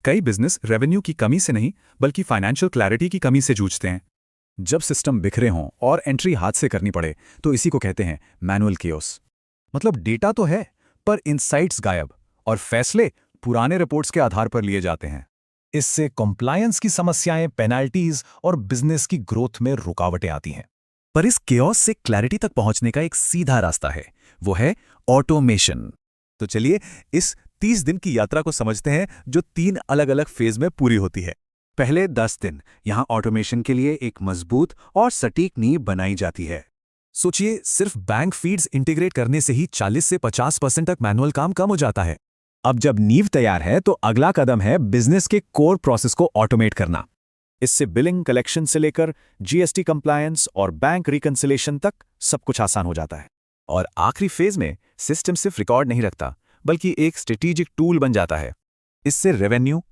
कई business revenue की कमी से नहीं बल्कि फाइनेंशियल क्लैरिटी की कमी से जूझते हैं। जब सिस्टम बिखरे हों और एंट्री हाथ से करनी पड़े तो इसी को कहते हैं मैनुअल केओस। मतलब डेटा तो है पर इनसाइट्स गायब और फैसले पुराने रिपोर्ट्स के आधार पर लिए जाते हैं। इससे कॉम्प्लायंस की समस्याएं, पेनल्टीज और बिजनेस की ग्रोथ में रुकावटें आती हैं। पर इस केओस से क्लैरिटी तक पहुंचने का एक सीधा रास्ता है, वो है ऑटोमेशन। तो चलिए इस 30 दिन की यात्रा को समझते हैं जो 3 अलग अलग फेज में पूरी होती है। पहले 10 दिन यहाँ ऑटोमेशन के लिए एक मजबूत और सटीक नींव बनाई जाती है। सोचिए, सिर्फ बैंक फीड्स इंटीग्रेट करने से ही 40 से 50% तक मैनुअल काम कम हो जाता है। अब जब नींव तैयार है तो अगला कदम है बिजनेस के कोर प्रोसेस को ऑटोमेट करना। इससे बिलिंग, कलेक्शन से लेकर जीएसटी कंप्लायंस और बैंक रिकंसिलेशन तक सब कुछ आसान हो जाता है। और आखिरी फेज में सिस्टम सिर्फ रिकॉर्ड नहीं रखता बल्कि एक स्ट्रेटेजिक टूल बन जाता है। इससे रेवेन्यू,